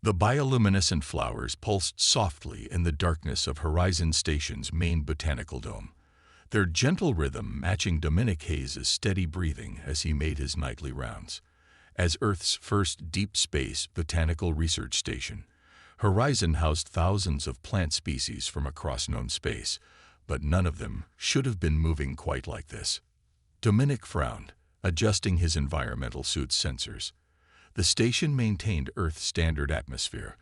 The bioluminescent flowers pulsed softly in the darkness of Horizon Station's main botanical dome, their gentle rhythm matching Dominic Hayes' steady breathing as he made his nightly rounds. As Earth's first deep space botanical research station, Horizon housed thousands of plant species from across known space, but none of them should have been moving quite like this. Dominic frowned, adjusting his environmental suit's sensors. The station maintained Earth-standard atmosphere,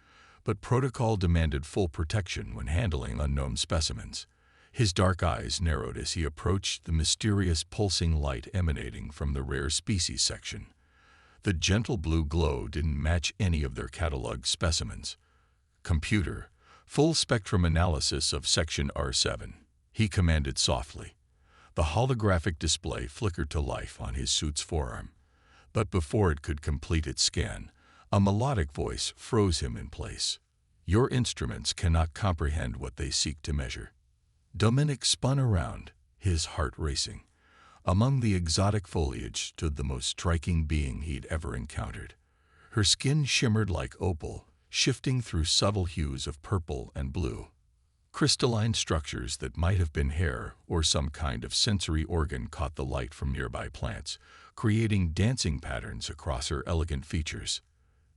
but protocol demanded full protection when handling unknown specimens. His dark eyes narrowed as he approached the mysterious pulsing light emanating from the rare species section. The gentle blue glow didn't match any of their cataloged specimens. "Computer, full spectrum analysis of section R7, he commanded softly. The holographic display flickered to life on his suit's forearm. But before it could complete its scan, a melodic voice froze him in place. "Your instruments cannot comprehend what they seek to measure." Dominic spun around, his heart racing. Among the exotic foliage stood the most striking being he'd ever encountered. Her skin shimmered like opal, shifting through subtle hues of purple and blue. Crystalline structures that might have been hair or some kind of sensory organ caught the light from nearby plants, creating dancing patterns across her elegant features.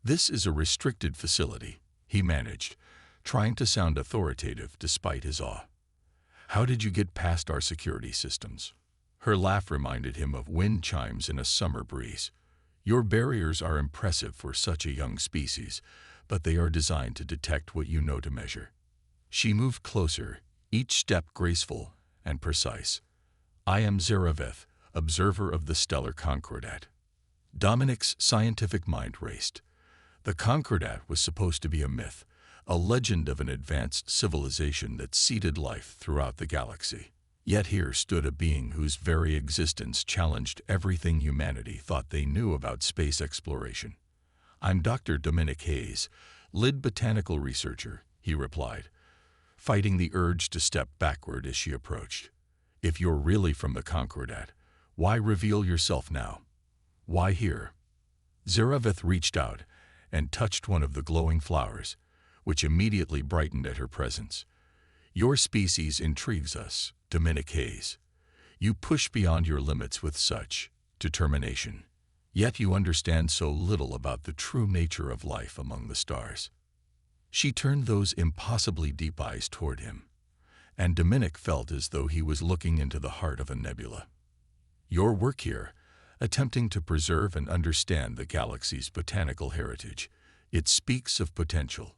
"This is a restricted facility," he managed, trying to sound authoritative despite his awe. "How did you get past our security systems?" Her laugh reminded him of wind chimes in a summer breeze. "Your barriers are impressive for such a young species, but they are designed to detect what you know to measure." She moved closer, each step graceful and precise. "I am Zaraveth, observer of the stellar Concordat." Dominic's scientific mind raced. The Concordat was supposed to be a myth, a legend of an advanced civilization that seeded life throughout the galaxy. Yet here stood a being whose very existence challenged everything humanity thought they knew about space exploration. "I'm Dr. Dominic Hayes, lead botanical researcher," he replied, fighting the urge to step backward as she approached. "If you're really from the Concordat, why reveal yourself now? Why here?" Zaraveth reached out and touched one of the glowing flowers, which immediately brightened at her presence. "Your species intrigues us, Dominic Hayes. You push beyond your limits with such determination. Yet you understand so little about the true nature of life among the stars." She turned those impossibly deep eyes toward him, and Dominic felt as though he was looking into the heart of a nebula. "Your work here, attempting to preserve and understand the galaxy's botanical heritage, it speaks of potential.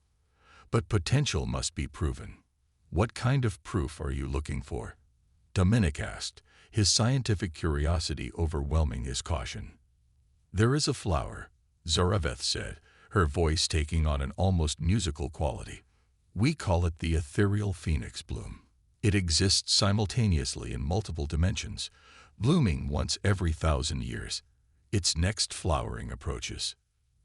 But potential must be proven. What kind of proof are you looking for?" Dominic asked, his scientific curiosity overwhelming his caution. "There is a flower," Zaraveth said, her voice taking on an almost musical quality. "We call it the ethereal phoenix bloom. It exists simultaneously in multiple dimensions, blooming once every 1,000 years. Its next flowering approaches."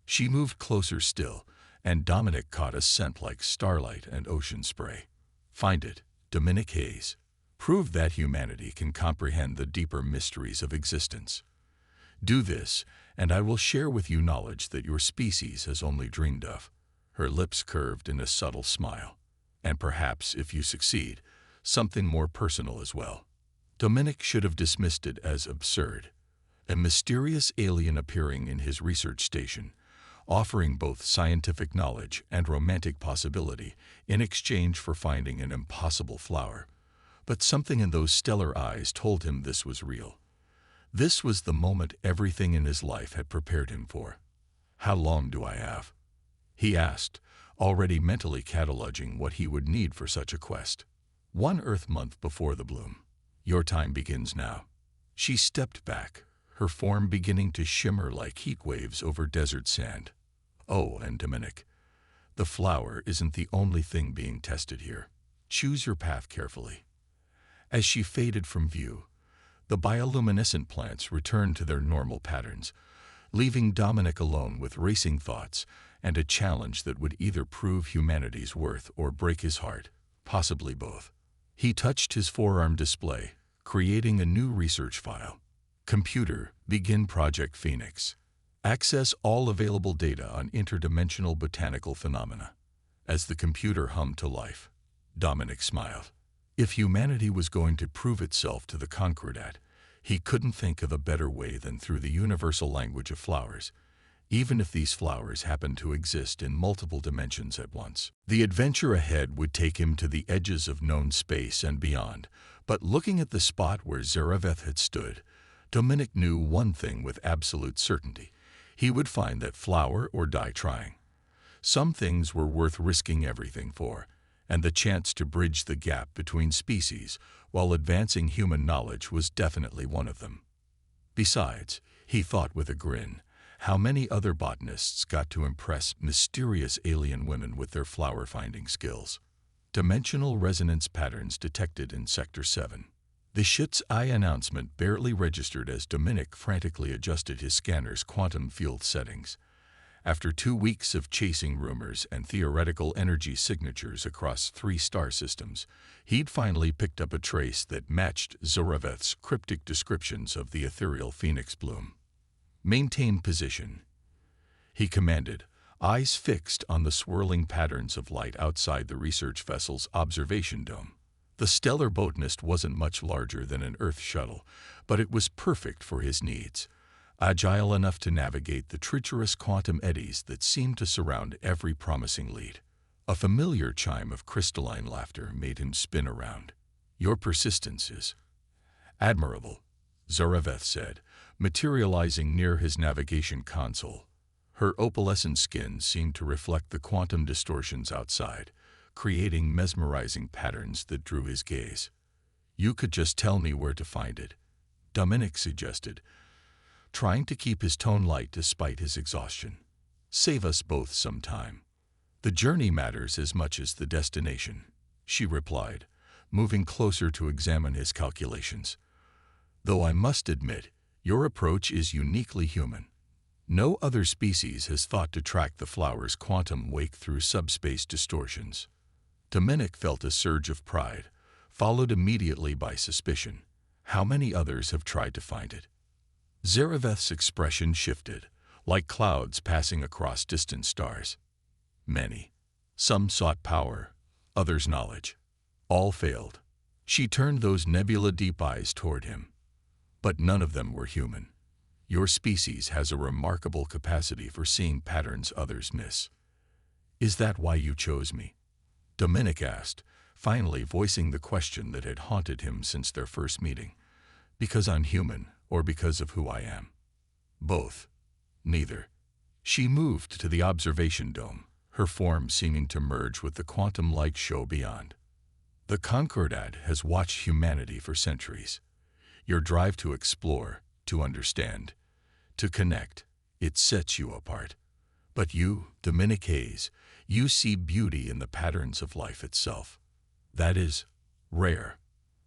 She moved closer still, and Dominic caught a scent like starlight and ocean spray. "Find it, Dominic Hayes. Prove that humanity can comprehend the deeper mysteries of existence. Do this, and I will share with you knowledge that your species has only dreamed of." Her lips curved in a subtle smile. "And perhaps, if you succeed, something more personal as well." Dominic should have dismissed it as absurd. A mysterious alien appearing in his research station, offering both scientific knowledge and romantic possibility in exchange for finding an impossible flower. But something in those stellar eyes told him this was real. This was the moment everything in his life had prepared him for. "How long do I have?" he asked, already mentally cataloging what he would need for such a quest. "1 Earth month before the bloom. Your time begins now." She stepped back, her form beginning to shimmer like heat waves over desert sand. "Oh, and Dominic, the flower isn't the only thing being tested here. Choose your path carefully." As she faded from view, the bioluminescent plants returned to their normal patterns, leaving Dominic alone with racing thoughts and a challenge that would either prove humanity's worth or break his heart, possibly both. He touched his forearm display, creating a new research file. "Computer, begin Project Phoenix." Access all available data on interdimensional botanical phenomena. As the computer hummed to life, Dominic smiled. If humanity was going to prove itself to the Concordat, he couldn't think of a better way than through the universal language of flowers, even if these flowers happened to exist in multiple dimensions at once. The adventure ahead would take him to the edges of known space and beyond, but looking at the spot where Zaraveth had stood, Dominic knew one thing with absolute certainty. He would find that flower or die trying. Some things were worth risking everything for, and the chance to bridge the gap between species while advancing human knowledge was definitely one of them. Besides, he thought with a grin, how many other botanists got to impress mysterious alien women with their flower-finding skills. Dimensional resonance patterns detected in Sector 7. The ship's eye announcement barely registered as Dominic frantically adjusted his scanner's quantum field settings. After 2 weeks of chasing rumors and theoretical energy signatures across 3 star systems, he'd finally picked up a trace that matched Zaraveth's cryptic descriptions of the ethereal phoenix bloom. "Maintain position," he commanded, eyes fixed on the swirling patterns of light outside the research vessel's observation dome. The stellar botanist wasn't much larger than an Earth shuttle, but it was perfect for his needs, agile enough to navigate the treacherous quantum eddies that seemed to surround every promising lead. A familiar chime of crystalline laughter made him spin around. "Your persistence is admirable," Zaraveth said, materializing near his navigation console. Her opalescent skin seemed to reflect the quantum distortions outside, creating mesmerizing patterns that drew his gaze. "You could just tell me where to find it," Dominic suggested, trying to keep his tone light despite his exhaustion. "Save us both some time." "The journey matters as much as the destination," she replied, moving closer to examine his calculations. "Though I must admit, your approach is uniquely human. No other species has thought to track the flower's quantum wake through subspace distortions." Dominic felt a surge of pride, followed immediately by suspicion. How many others have tried to find it? Zaraveth's expression shifted, like clouds passing across distant stars. "Many. Some sought power, others knowledge. All failed." She turned those nebula-deep eyes toward him. "But none of them were human. Your species has a remarkable capacity for seeing patterns others miss. Is that why you chose me?" Dominic asked, finally voicing the question that had haunted him since their first meeting. "Because I'm human, or because of who I am?" "Both. Neither." She moved to the observation dome, her form seeming to merge with the quantum-like show beyond. "The Concordat has watched humanity for centuries. Your drive to explore, to understand, to connect, it sets you apart. But you, Dominic Hayes, you see beauty in the patterns of life itself. That is rare."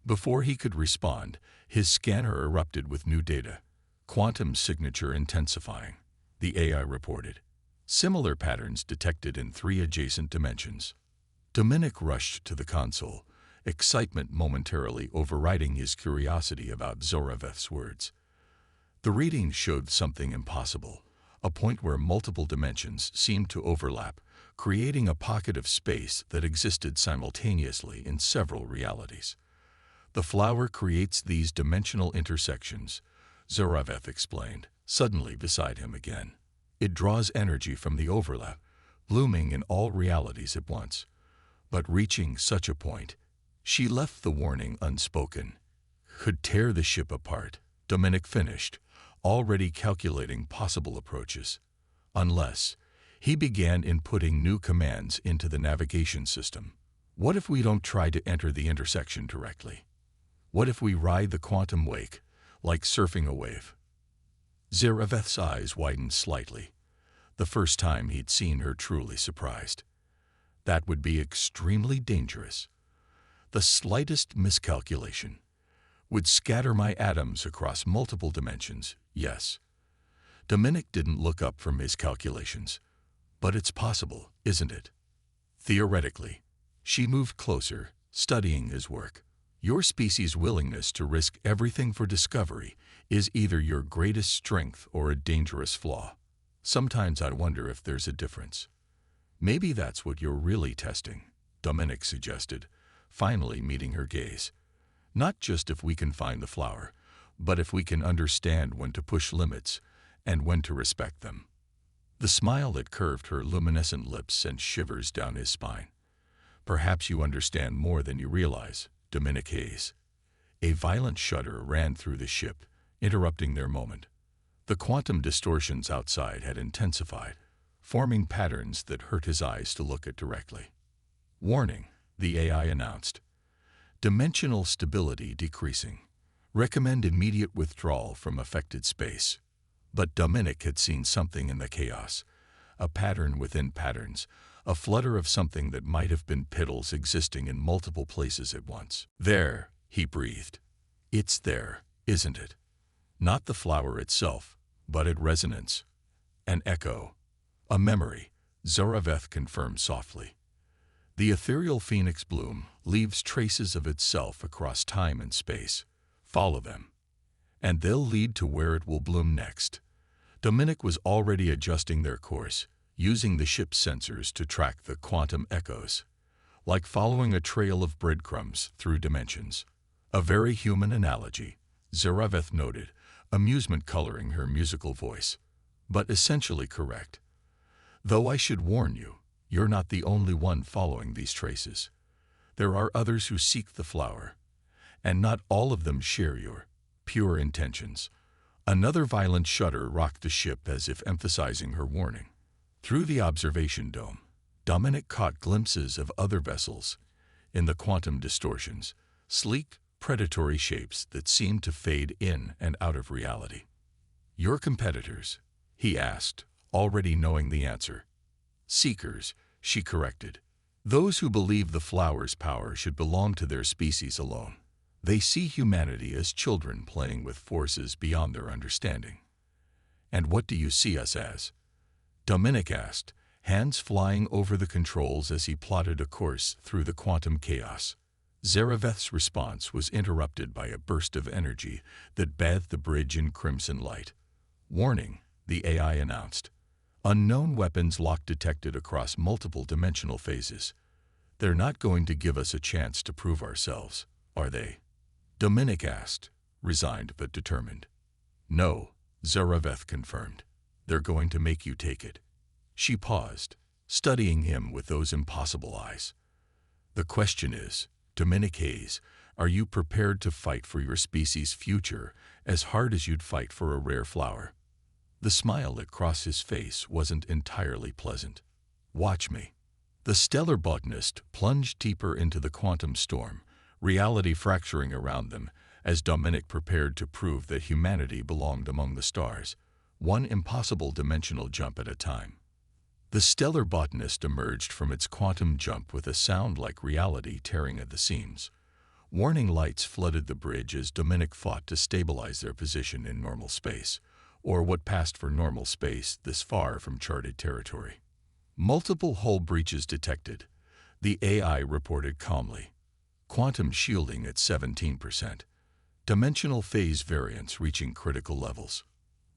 Before he could respond, his scanner erupted with new data. "Quantum signature intensifying," the AI reported. "Similar patterns detected in 3 adjacent dimensions." Dominic rushed to the console, excitement momentarily overriding his curiosity about Zaraveth's words. The readings showed something impossible, a point where multiple dimensions seemed to overlap, creating a pocket of space that existed simultaneously in several realities. "The flower creates these dimensional intersections," Zaraveth explained, suddenly beside him again. "It draws energy from the overlap, blooming in all realities at once. But reaching such a point," she left the warning unspoken, "could tear the ship apart," Dominic finished, already calculating possible approaches. "Unless," he began inputting new commands into the navigation system. "What if we don't try to enter the intersection directly? What if we ride the quantum wake, like surfing a wave?" Zaraveth's eyes widened slightly, the first time he'd seen her truly surprised. "That would be extremely dangerous. The slightest miscalculation would scatter my atoms across multiple dimensions, yes." Dominic didn't look up from his calculations. "But it's possible, isn't it?" "Theoretically." She moved closer, studying his work. "Your species' willingness to risk everything for discovery is either your greatest strength or a dangerous flaw. Sometimes I wonder if there's a difference. Maybe that's what you're really testing, Dominic suggested, finally meeting her gaze. Not just if we can find the flower, but if we can understand when to push limits and when to respect them. The smile that curved her luminescent lips sent shivers down his spine. Perhaps you understand more than you realize, Dominic Hayes. A violent shudder ran through the ship, interrupting their moment. The quantum distortions outside had intensified, forming patterns that hurt his eyes to look at directly. Warning, the AI announced. Dimensional stability decreasing. Recommend immediate withdrawal from affected space. But Dominic had seen something in the chaos, a pattern within patterns, a flutter of something that might have been petals existing in multiple places at once. There, he breathed. It's there, isn't it? Not the flower itself, but its resonance. An echo. A memory, Zaraveth confirmed softly. The ethereal phoenix bloom leaves traces of itself across time and space. Follow them, and they'll lead to where it will bloom next. Dominic was already adjusting their course, using the ship's sensors to track the quantum echoes, like following a trail of breadcrumbs through dimensions. A very human analogy, Zaraveth noted, amusement coloring her musical voice, but essentially correct. Though I should warn you, you're not the only one following these traces. There are others who seek the flower, and not all of them share your pure intentions. Another violent shudder rocked the ship as if emphasizing her warning. Through the observation dome, Dominic caught glimpses of other vessels in the quantum distortions, sleek, predatory shapes that seemed to fade in and out of reality. Your competitors? He asked, already knowing the answer. Seekers, she corrected. Those who believe the flower's power should belong to their species alone. They see humanity as children playing with forces beyond their understanding. And what do you see us as? Dominic asked, hands flying over the controls as he plotted a course through the quantum chaos. Zaraveth's response was interrupted by a burst of energy that bathed the bridge in crimson light. Warning, the AI announced. Unknown weapons lock detected across multiple dimensional phases. They're not going to give us a chance to prove ourselves, are they? Dominic asked, resigned but determined. No, Zaraveth confirmed. They're going to make you take it. She paused, studying him with those impossible eyes. The question is, Dominic Hayes, are you prepared to fight for your species' future as hard as you'd fight for a rare flower? The smile that crossed his face wasn't entirely pleasant. Watch me. The stellar botanist plunged deeper into the quantum storm, reality fracturing around them as Dominic prepared to prove that humanity belonged among the stars, one impossible dimensional jump at a time. The stellar botanist emerged from its quantum jump with a sound like reality tearing at the seams. Warning lights flooded the bridge as Dominic fought to stabilize their position in normal space, or what passed for normal space this far from charted territory. Multiple hull breaches detected, the AI reported calmly. Quantum shielding at 17%. Dimensional phase variance reaching critical levels.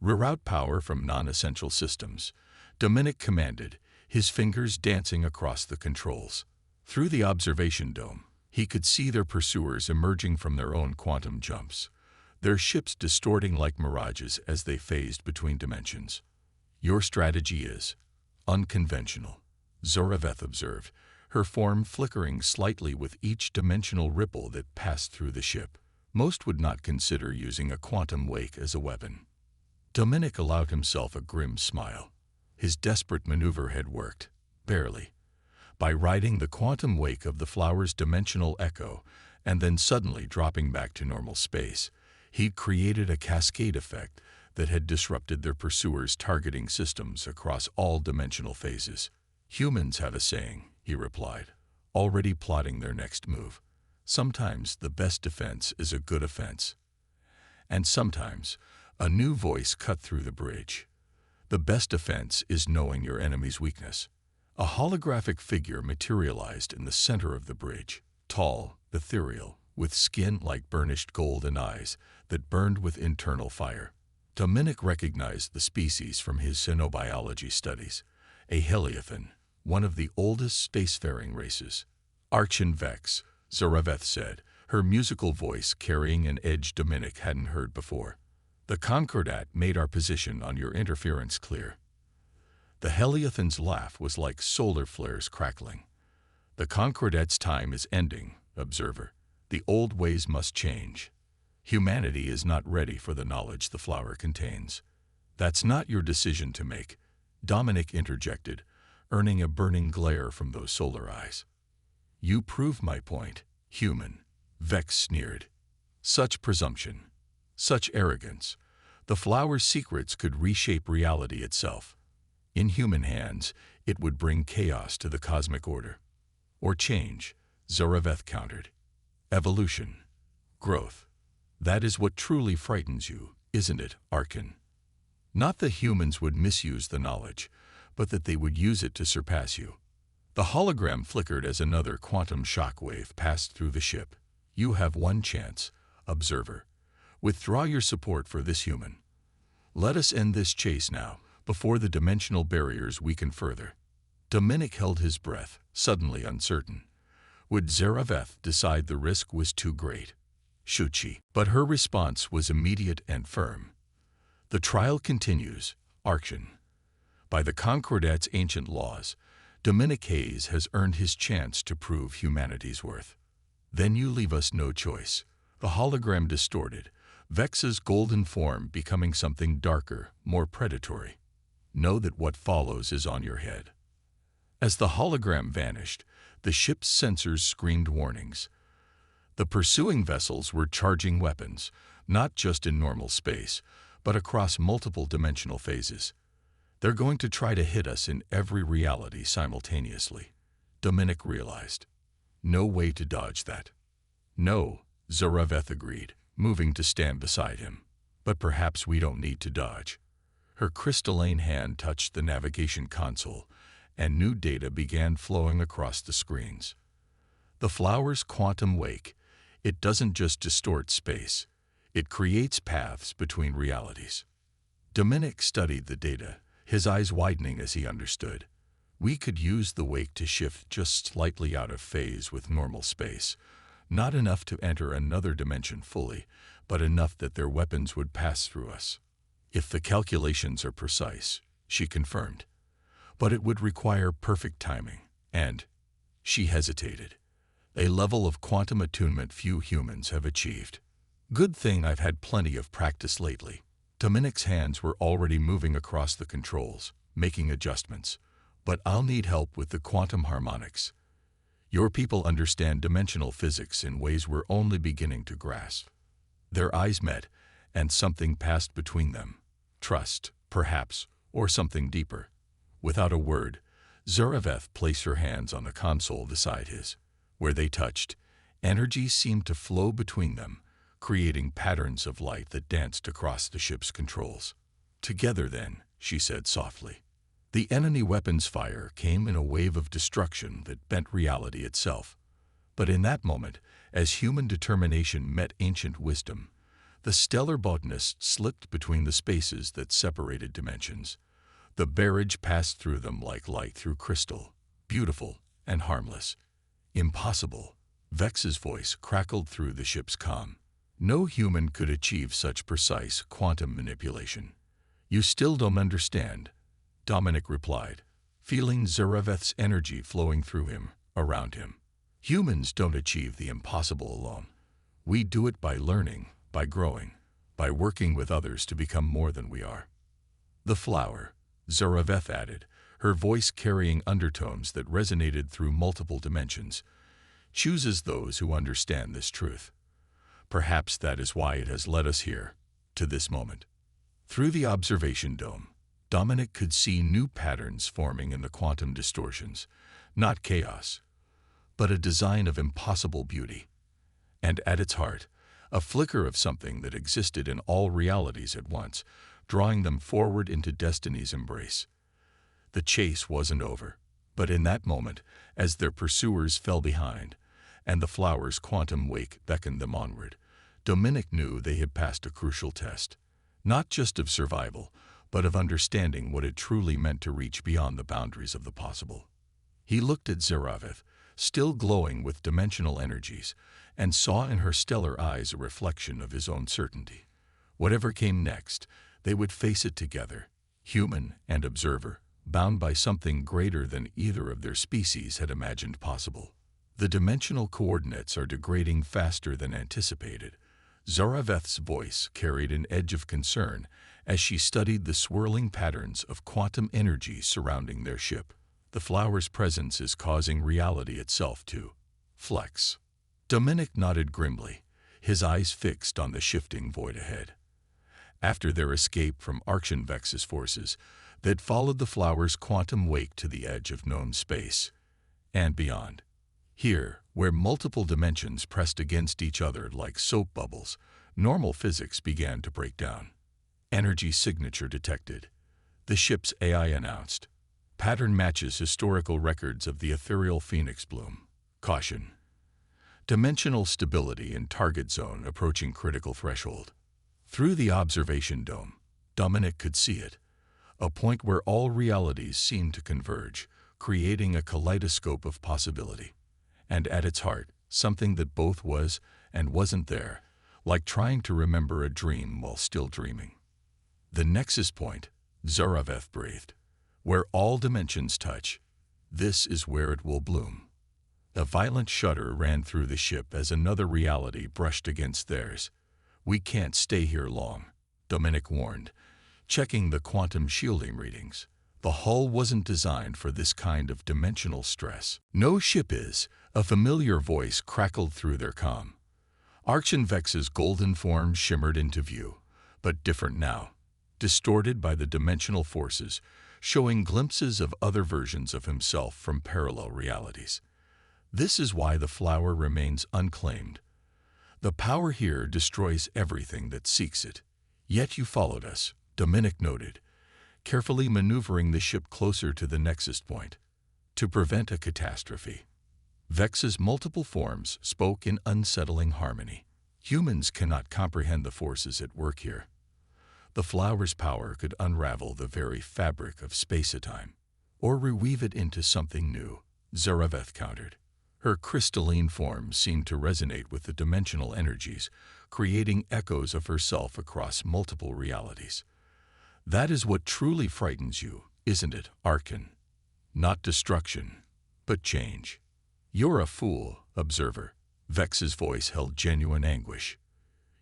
Reroute power from non-essential systems, Dominic commanded, his fingers dancing across the controls. Through the observation dome, he could see their pursuers emerging from their own quantum jumps, their ships distorting like mirages as they phased between dimensions. Your strategy is unconventional, Zaraveth observed, her form flickering slightly with each dimensional ripple that passed through the ship. Most would not consider using a quantum wake as a weapon. Dominic allowed himself a grim smile. His desperate maneuver had worked, barely. By riding the quantum wake of the flower's dimensional echo and then suddenly dropping back to normal space, he'd created a cascade effect that had disrupted their pursuers' targeting systems across all dimensional phases. Humans have a saying, he replied, already plotting their next move. Sometimes the best defense is a good offense. And sometimes a new voice cut through the bridge. The best defense is knowing your enemy's weakness. A holographic figure materialized in the center of the bridge, tall, ethereal, with skin like burnished gold and eyes that burned with internal fire. Dominic recognized the species from his xenobiology studies, a heliothan, one of the oldest spacefaring races. Archon Vex, Zareveth said, her musical voice carrying an edge Dominic hadn't heard before. The Concordat made our position on your interference clear. The heliothan's laugh was like solar flares crackling. The Concordat's time is ending, observer. The old ways must change. Humanity is not ready for the knowledge the flower contains. That's not your decision to make, Dominic interjected, earning a burning glare from those solar eyes. You prove my point, human, Vex sneered. Such presumption, such arrogance. The flower's secrets could reshape reality itself. In human hands, it would bring chaos to the cosmic order. Or change, Zareveth countered. Evolution, growth. That is what truly frightens you, isn't it, Archon? Not that humans would misuse the knowledge, but that they would use it to surpass you. The hologram flickered as another quantum shockwave passed through the ship. You have one chance, observer. Withdraw your support for this human. Let us end this chase now, before the dimensional barriers weaken further. Dominic held his breath, suddenly uncertain. Would Zareveth decide the risk was too great? Should she? But her response was immediate and firm. The trial continues, Archon. By the Concordat's ancient laws, Dominic Hayes has earned his chance to prove humanity's worth. Then you leave us no choice. The hologram distorted, Vex's golden form becoming something darker, more predatory. Know that what follows is on your head. As the hologram vanished, the ship's sensors screamed warnings. The pursuing vessels were charging weapons, not just in normal space, but across multiple dimensional phases. They're going to try to hit us in every reality simultaneously, Dominic realized. No way to dodge that. No, Zareveth agreed, moving to stand beside him. But perhaps we don't need to dodge. Her crystalline hand touched the navigation console, and new data began flowing across the screens. The flower's quantum wake, it doesn't just distort space, it creates paths between realities. Dominic studied the data, his eyes widening as he understood. We could use the wake to shift just slightly out of phase with normal space, not enough to enter another dimension fully, but enough that their weapons would pass through us. If the calculations are precise, she confirmed. But it would require perfect timing, and she hesitated. A level of quantum attunement few humans have achieved. Good thing I've had plenty of practice lately. Dominic's hands were already moving across the controls, making adjustments. But I'll need help with the quantum harmonics. Your people understand dimensional physics in ways we're only beginning to grasp. Their eyes met, and something passed between them. Trust, perhaps, or something deeper. Without a word, Zareveth placed her hands on the console beside his. Where they touched, energy seemed to flow between them, creating patterns of light that danced across the ship's controls. Together then, she said softly. The enemy weapon's fire came in a wave of destruction that bent reality itself. But in that moment, as human determination met ancient wisdom, the stellar botanist slipped between the spaces that separated dimensions. The barrage passed through them like light through crystal, beautiful and harmless. Impossible, Vex's voice crackled through the ship's comm. No human could achieve such precise quantum manipulation. You still don't understand, Dominic replied, feeling Zareveth's energy flowing through him, around him. Humans don't achieve the impossible alone. We do it by learning, by growing, by working with others to become more than we are. The flower, Zareveth added, her voice carrying undertones that resonated through multiple dimensions, chooses those who understand this truth. Perhaps that is why it has led us here, to this moment. Through the observation dome, Dominic could see new patterns forming in the quantum distortions, not chaos, but a design of impossible beauty. And at its heart, a flicker of something that existed in all realities at once, drawing them forward into destiny's embrace. The chase wasn't over, but in that moment, as their pursuers fell behind, and the flower's quantum wake beckoned them onward, Dominic knew they had passed a crucial test. not just of survival, but of understanding what it truly meant to reach beyond the boundaries of the possible. He looked at Zaraveth, still glowing with dimensional energies, and saw in her stellar eyes a reflection of his own certainty. Whatever came next, they would face it together, human and observer, bound by something greater than either of their species had imagined possible. The dimensional coordinates are degrading faster than anticipated. Zaraveth's voice carried an edge of concern as she studied the swirling patterns of quantum energy surrounding their ship. The flower's presence is causing reality itself to flex. Dominic nodded grimly, his eyes fixed on the shifting void ahead. After their escape from Archonvex's forces, they'd followed the flower's quantum wake to the edge of known space and beyond. Here, where multiple dimensions pressed against each other like soap bubbles, normal physics began to break down. Energy signature detected, the ship's AI announced. Pattern matches historical records of the ethereal phoenix bloom. Caution. Dimensional stability in target zone approaching critical threshold. Through the observation dome, Dominic could see it, a point where all realities seemed to converge, creating a kaleidoscope of possibility. And at its heart, something that both was and wasn't there, like trying to remember a dream while still dreaming. The nexus point, Zaraveth breathed. Where all dimensions touch, this is where it will bloom. A violent shudder ran through the ship as another reality brushed against theirs. We can't stay here long, Dominic warned, checking the quantum shielding readings. The hull wasn't designed for this kind of dimensional stress. No ship is, a familiar voice crackled through their comm. Archonvex's golden form shimmered into view, but different now, distorted by the dimensional forces, showing glimpses of other versions of himself from parallel realities. This is why the flower remains unclaimed. The power here destroys everything that seeks it. Yet you followed us, Dominic noted, carefully maneuvering the ship closer to the nexus point, to prevent a catastrophe. Vex's multiple forms spoke in unsettling harmony. Humans cannot comprehend the forces at work here. The flower's power could unravel the very fabric of space-time, or reweave it into something new, Zaraveth countered. Her crystalline form seemed to resonate with the dimensional energies, creating echoes of herself across multiple realities. That is what truly frightens you, isn't it, Archon? Not destruction, but change. You're a fool, observer. Vex's voice held genuine anguish.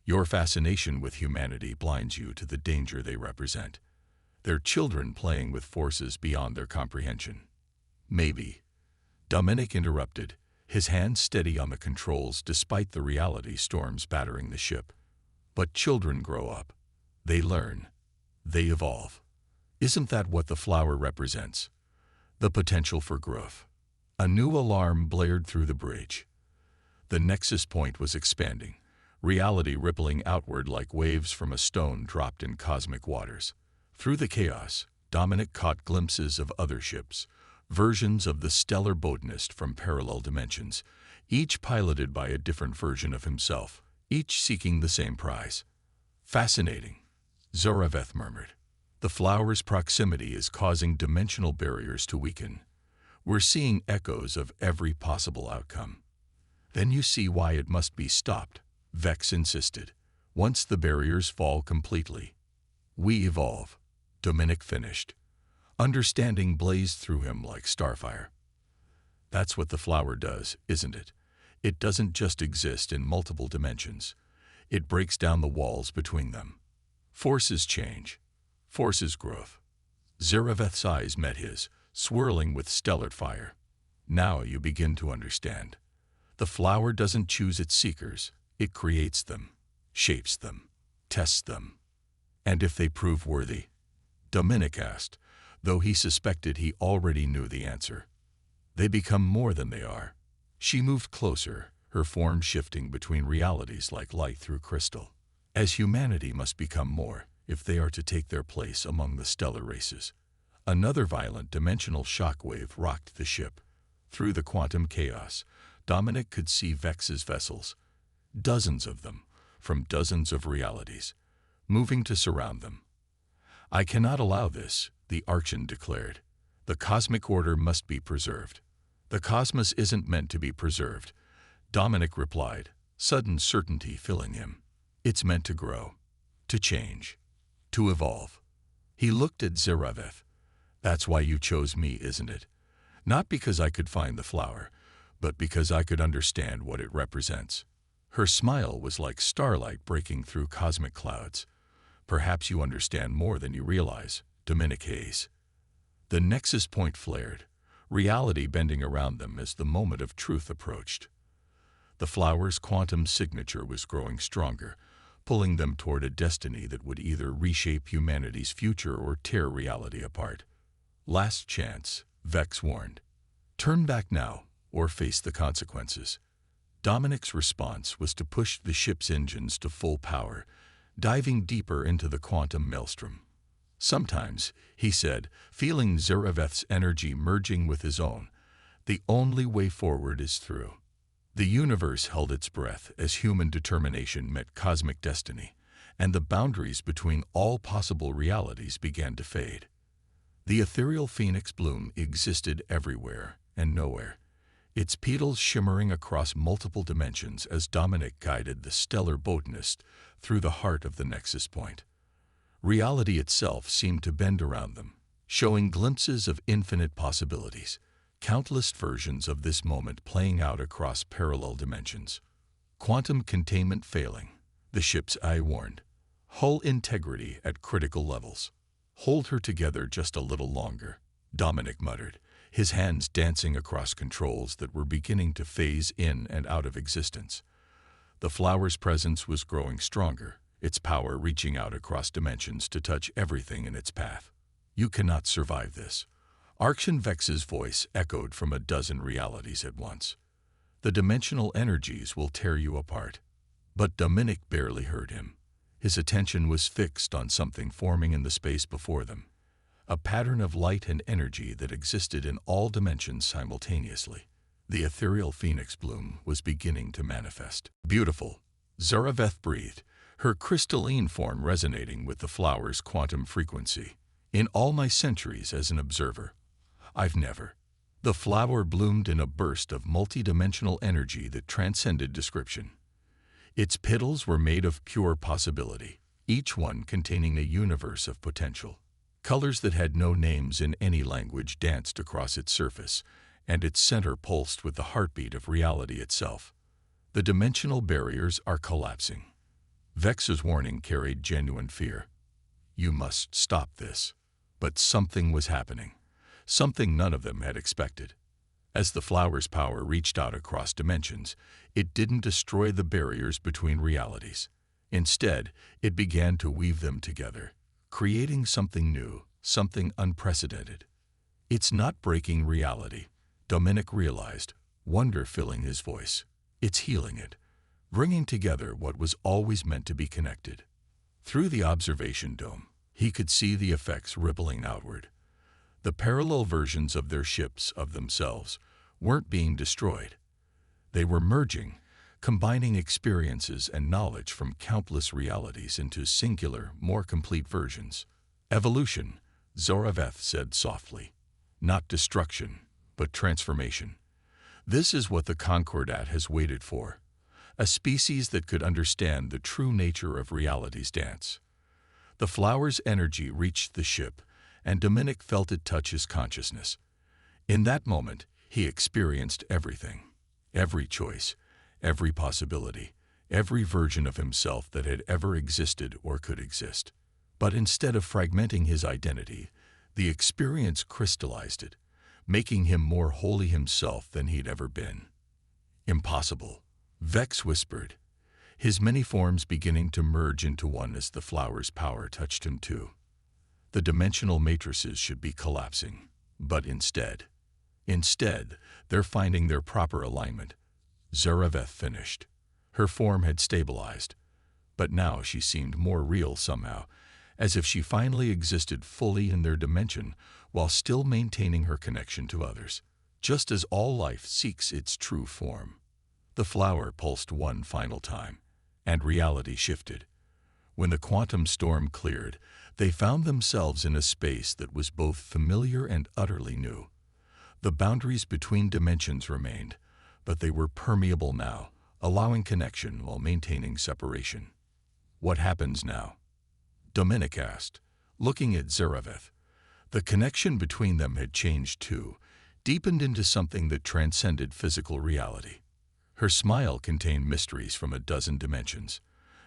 Your fascination with humanity blinds you to the danger they represent. They're children playing with forces beyond their comprehension. Maybe. Dominic interrupted, his hand steady on the controls despite the reality storms battering the ship. But children grow up. They learn. They evolve. Isn't that what the flower represents? The potential for growth. A new alarm blared through the bridge. The nexus point was expanding, reality rippling outward like waves from a stone dropped in cosmic waters. Through the chaos, Dominic caught glimpses of other ships, versions of the stellar botanist from parallel dimensions, each piloted by a different version of himself, each seeking the same prize. Fascinating, Zaraveth murmured. The flower's proximity is causing dimensional barriers to weaken. We're seeing echoes of every possible outcome. Then you see why it must be stopped, Vex insisted. Once the barriers fall completely, we evolve, Dominic finished. Understanding blazed through him like starfire. That's what the flower does, isn't it? It doesn't just exist in multiple dimensions. It breaks down the walls between them. Forces change. Forces growth. Zaraveth's eyes met his, swirling with stellar fire. Now you begin to understand. The flower doesn't choose its seekers. It creates them, shapes them, tests them. And if they prove worthy? Dominic asked, though he suspected he already knew the answer. They become more than they are. She moved closer, her form shifting between realities like light through crystal. As humanity must become more, if they are to take their place among the stellar races. Another violent dimensional shockwave rocked the ship. Through the quantum chaos, Dominic could see Vex's vessels, dozens of them, from dozens of realities. moving to surround them. "I cannot allow this," the Archon declared. "The cosmic order must be preserved." "The cosmos isn't meant to be preserved," Dominic replied, sudden certainty filling him. "It's meant to grow, to change, to evolve." He looked at Zareveth. "That's why you chose me, isn't it? Not because I could find the flower, but because I could understand what it represents." Her smile was like starlight breaking through cosmic clouds. "Perhaps you understand more than you realize, Dominic Hayes." The nexus point flared, reality bending around them as the moment of truth approached. The flower's quantum signature was growing stronger, pulling them toward a destiny that would either reshape humanity's future or tear reality apart. "Last chance," Vex warned. "Turn back now, or face the consequences." Dominic's response was to push the ship's engines to full power, diving deeper into the quantum maelstrom. "Sometimes," he said, feeling Zareveth's energy merging with his own, "the only way forward is through." The universe held its breath as human determination met cosmic destiny, and the boundaries between all possible realities began to fade. The ethereal phoenix bloom existed everywhere and nowhere, its petals shimmering across multiple dimensions as Dominic guided the stellar botanist through the heart of the nexus point. Reality itself seemed to bend around them, showing glimpses of infinite possibilities, countless versions of this moment playing out across parallel dimensions. Quantum containment failing, the ship's eye warned. Hull integrity at critical levels. "Hold her together just a little longer," Dominic muttered, his hands dancing across controls that were beginning to phase in and out of existence. The flower's presence was growing stronger, its power reaching out across dimensions to touch everything in its path. "You cannot survive this." Archon Vex's voice echoed from a dozen realities at once. "The dimensional energies will tear you apart." But Dominic barely heard him. His attention was fixed on something forming in the space before them, a pattern of light and energy that existed in all dimensions simultaneously. The ethereal phoenix bloom was beginning to manifest. "Beautiful," Zareveth breathed, her crystalline form resonating with the flower's quantum frequency. "In all my centuries as an observer, I've never." The flower bloomed in a burst of multidimensional energy that transcended description. Its petals were made of pure possibility, each one containing a universe of potential. Colors that had no names in any language danced across its surface, and its center pulsed with the heartbeat of reality itself. "The dimensional barriers are collapsing." Vex's warning carried genuine fear. "You must stop this." But something was happening, something none of them had expected. As the flower's power reached out across dimensions, it didn't destroy the barriers between realities. Instead, it began to weave them together, creating something new, something unprecedented. "It's not breaking reality," Dominic realized, wonder filling his voice. "It's healing it, bringing together what was always meant to be connected." Through the observation dome, he could see the effects rippling outward. The parallel versions of their ships, of themselves, weren't being destroyed. They were merging, combining experiences and knowledge from countless realities into singular, more complete versions. "Evolution," Zareveth said softly. "Not destruction, but transformation. This is what the Concordat has waited for. A species that could understand the true nature of reality's dance." The flower's energy reached the ship, and Dominic felt it touch his consciousness. In that moment, he experienced everything. Every choice, every possibility, every version of himself that had ever existed or could exist. But instead of fragmenting his identity, the experience crystallized it, making him more wholly himself than he'd ever been. "Impossible," Vex whispered, his many forms beginning to merge into one as the flower's power touched him too. The dimensional matrices should be collapsing, but instead, they're finding their proper alignment. Zareveth finished. Her form had stabilized, but now she seemed more real somehow, as if she finally existed fully in their dimension while still maintaining her connection to others, just as all life seeks its true form. The flower pulsed one final time, and reality shifted. When the quantum storm cleared, they found themselves in a space that was both familiar and utterly new. The boundaries between dimensions remained, but they were permeable now, allowing connection while maintaining separation. "What happens now?" Dominic asked, looking at Zaraveth. The connection between them had changed too, deepened into something that transcended physical reality. Her smile contained mysteries from a dozen dimensions.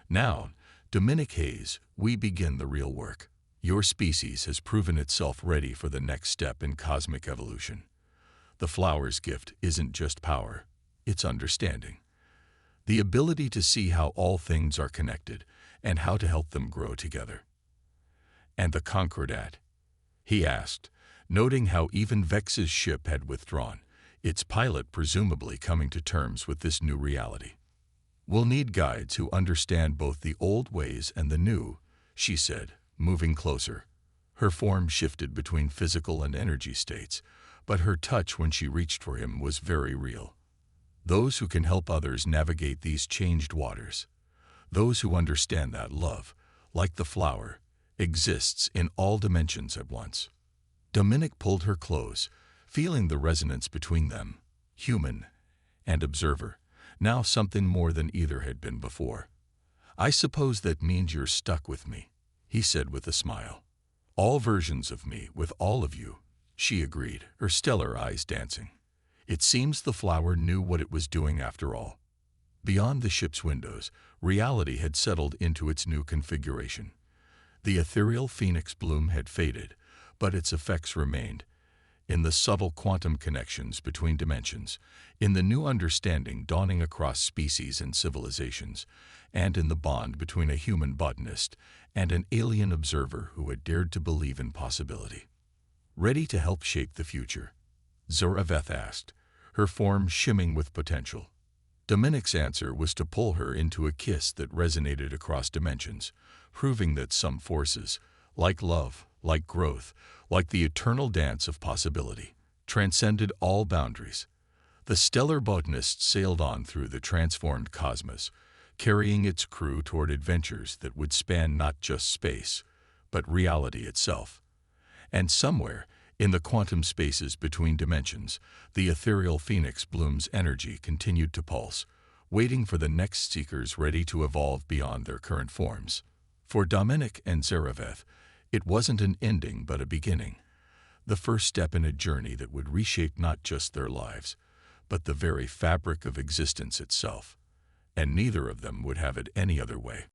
"Now, Dominic Hayes, we begin the real work. Your species has proven itself ready for the next step in cosmic evolution. The flower's gift isn't just power, it's understanding. The ability to see how all things are connected and how to help them grow together." "And the Concordat?" he asked, noting how even Vex's ship had withdrawn, its pilot presumably coming to terms with this new reality. "We'll need guides who understand both the old ways and the new," she said, moving closer. Her form shifted between physical and energy states, but her touch when she reached for him was very real. "Those who can help others navigate these changed waters. Those who understand that love, like the flower, exists in all dimensions at once." Dominic pulled her close, feeling the resonance between them, human and observer, now something more than either had been before. "I suppose that means you're stuck with me," he said with a smile. "All versions of me with all of you," she agreed, her stellar eyes dancing. It seems the flower knew what it was doing after all. Beyond the ship's windows, reality had settled into its new configuration. The ethereal phoenix bloom had faded, but its effects remained. In the subtle quantum connections between dimensions, in the new understanding dawning across species and civilizations, and in the bond between a human botanist and an alien observer who had dared to believe in possibility. "Ready to help shape the future?" Zaraveth asked, her form shimming with potential. Dominic's answer was to pull her into a kiss that resonated across dimensions, proving that some forces, like love, like growth, like the eternal dance of possibility, transcended all boundaries. The stellar botanist sailed on through the transformed cosmos, carrying its crew toward adventures that would span not just space, but reality itself. And somewhere, in the quantum spaces between dimensions, the ethereal phoenix bloom's energy continued to pulse, waiting for the next seekers ready to evolve beyond their current forms. For Dominic and Zaraveth, it wasn't an ending but a beginning, the first step in a journey that would reshape not just their lives, but the very fabric of existence itself. And neither of them would have it any other way.